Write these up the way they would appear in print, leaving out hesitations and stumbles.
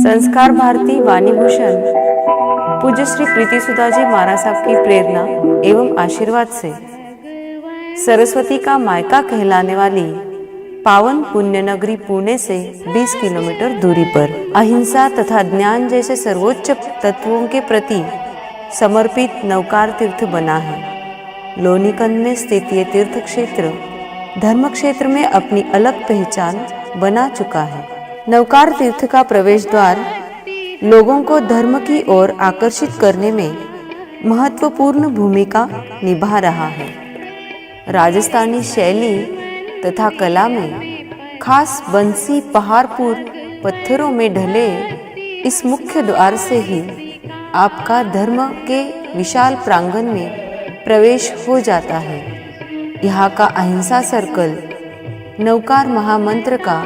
संस्कार भारती वाणीभूषण पूज्य श्री प्रीति सुधा जी महाराज साहब की प्रेरणा एवं आशीर्वाद से सरस्वती का मायका कहलाने वाली पावन पुण्य नगरी पुणे से 20 किलोमीटर दूरी पर अहिंसा तथा ज्ञान जैसे सर्वोच्च तत्वों के प्रति समर्पित नवकार तीर्थ बना है। लोनीकंद में स्थित ये तीर्थ क्षेत्र धर्म क्षेत्र में अपनी अलग पहचान बना चुका है। नवकार तीर्थ का प्रवेश द्वार लोगों को धर्म की ओर आकर्षित करने में महत्वपूर्ण भूमिका निभा रहा है। राजस्थानी शैली तथा कला में खास बंसी पहाड़पुर पत्थरों में ढले इस मुख्य द्वार से ही आपका धर्म के विशाल प्रांगण में प्रवेश हो जाता है। यहाँ का अहिंसा सर्कल नवकार महामंत्र का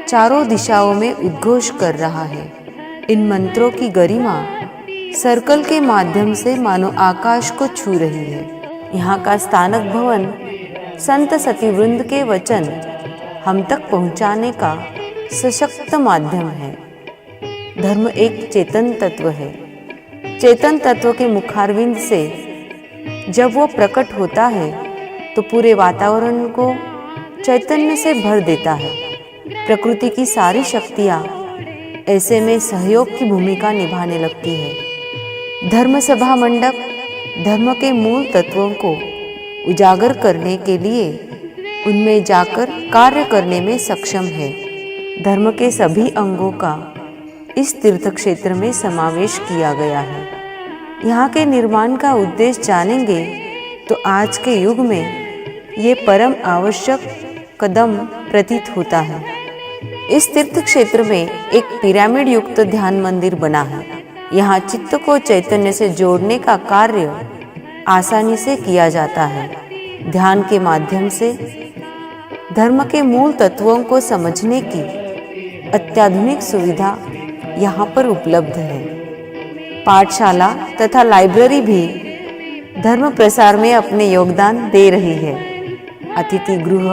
चारों दिशाओं में उद्घोष कर रहा है। इन मंत्रों की गरिमा सर्कल के माध्यम से मानो आकाश को छू रही है। यहाँ का स्थानक भवन संत सतीवृंद के वचन हम तक पहुँचाने का सशक्त माध्यम है। धर्म एक चेतन तत्व है। चेतन तत्व के मुखारविंद से जब वो प्रकट होता है तो पूरे वातावरण को चैतन्य से भर देता है। प्रकृति की सारी शक्तियाँ ऐसे में सहयोग की भूमिका निभाने लगती है। धर्म सभा मंडप धर्म के मूल तत्वों को उजागर करने के लिए उनमें जाकर कार्य करने में सक्षम है। धर्म के सभी अंगों का इस तीर्थ क्षेत्र में समावेश किया गया है। यहाँ के निर्माण का उद्देश्य जानेंगे तो आज के युग में ये परम आवश्यक कदम प्रतीत होता है। इस तीर्थ क्षेत्र में एक पिरामिड युक्त ध्यान मंदिर बना है। यहाँ चित्त को चैतन्य से जोड़ने का कार्य आसानी से किया जाता है। ध्यान के माध्यम से धर्म के मूल तत्वों को समझने की अत्याधुनिक सुविधा यहाँ पर उपलब्ध है। पाठशाला तथा लाइब्रेरी भी धर्म प्रसार में अपने योगदान दे रही है। अतिथि गृह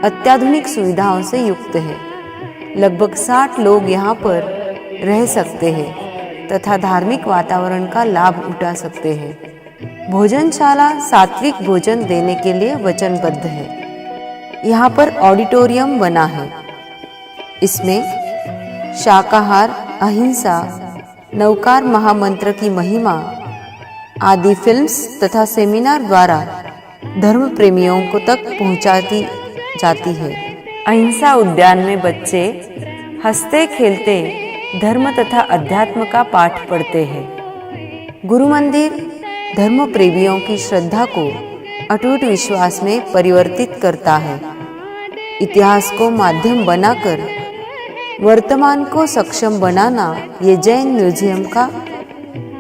अत्याधुनिक सुविधाओं से युक्त है। लगभग 60 लोग यहाँ पर रह सकते हैं तथा धार्मिक वातावरण का लाभ उठा सकते हैं। भोजनशाला सात्विक भोजन देने के लिए वचनबद्ध है। यहाँ पर ऑडिटोरियम बना है। इसमें शाकाहार, अहिंसा, नवकार महामंत्र की महिमा आदि फिल्म्स तथा सेमिनार द्वारा धर्म प्रेमियों को तक पहुंचाती जाती है। अहिंसा उद्यान में बच्चे हंसते खेलते धर्म तथा अध्यात्म का पाठ पढ़ते हैं। गुरु मंदिर धर्म प्रेमियों की श्रद्धा को अटूट विश्वास में परिवर्तित करता है। इतिहास को माध्यम बनाकर वर्तमान को सक्षम बनाना ये जैन म्यूजियम का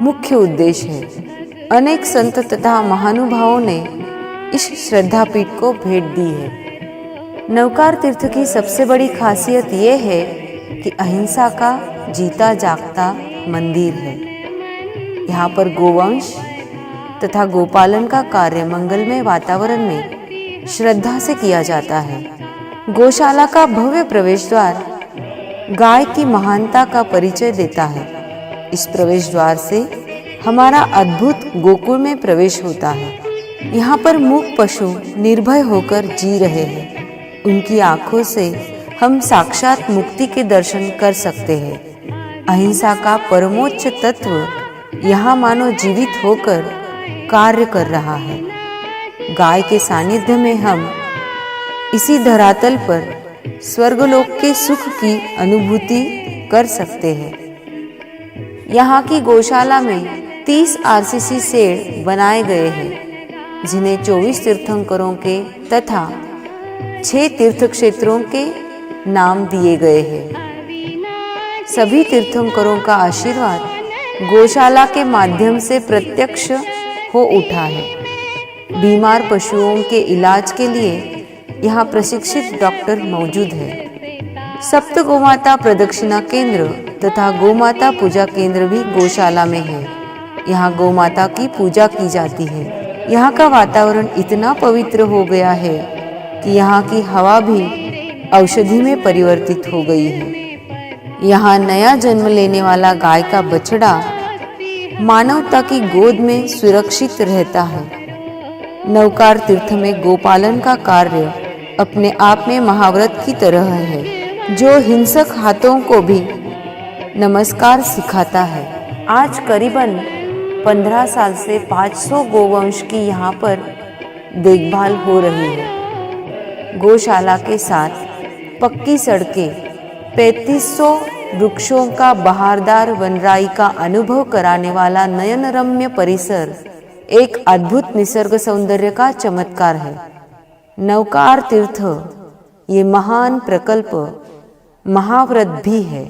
मुख्य उद्देश्य है। अनेक संत तथा महानुभावों ने इस श्रद्धापीठ को भेंट दी है। नवकार तीर्थ की सबसे बड़ी खासियत ये है कि अहिंसा का जीता जागता मंदिर है। यहाँ पर गोवंश तथा गोपालन का कार्य मंगलमय वातावरण में श्रद्धा से किया जाता है। गौशाला का भव्य प्रवेश द्वार गाय की महानता का परिचय देता है। इस प्रवेश द्वार से हमारा अद्भुत गोकुल में प्रवेश होता है। यहाँ पर मूक पशु निर्भय होकर जी रहे हैं। उनकी आंखों से हम साक्षात मुक्ति के दर्शन कर सकते हैं। अहिंसा का परमोच्च तत्व यहाँ मानो जीवित होकर कार्य कर रहा है। गाय के सानिध्य में हम इसी धरातल पर स्वर्गलोक के सुख की अनुभूति कर सकते हैं। यहाँ की गौशाला में 30 आरसीसी शेड बनाए गए हैं, जिन्हें 24 तीर्थंकरों के तथा 6 तीर्थ क्षेत्रों के नाम दिए गए हैं। सभी तीर्थंकरों का आशीर्वाद गौशाला के माध्यम से प्रत्यक्ष हो उठा है। बीमार पशुओं के इलाज के लिए यहाँ प्रशिक्षित डॉक्टर मौजूद है। सप्त गोमाता प्रदक्षिणा केंद्र तथा गोमाता पूजा केंद्र भी गौशाला में है। यहाँ गोमाता की पूजा की जाती है। यहाँ का वातावरण इतना पवित्र हो गया है कि यहाँ की हवा भी औषधि में परिवर्तित हो गई है। यहाँ नया जन्म लेने वाला गाय का बछड़ा मानवता की गोद में सुरक्षित रहता है। नवकार तीर्थ में गोपालन का कार्य अपने आप में महाव्रत की तरह है, जो हिंसक हाथों को भी नमस्कार सिखाता है। आज करीबन 15 साल से 500 गोवंश की यहाँ पर देखभाल हो रही है। गौशाला के साथ पक्की सड़कें, 3500 वृक्षों का बहारदार वनराई का अनुभव कराने वाला नयनरम्य परिसर एक अद्भुत निसर्ग सौंदर्य का चमत्कार है। नवकार तीर्थ ये महान प्रकल्प महाव्रत भी है।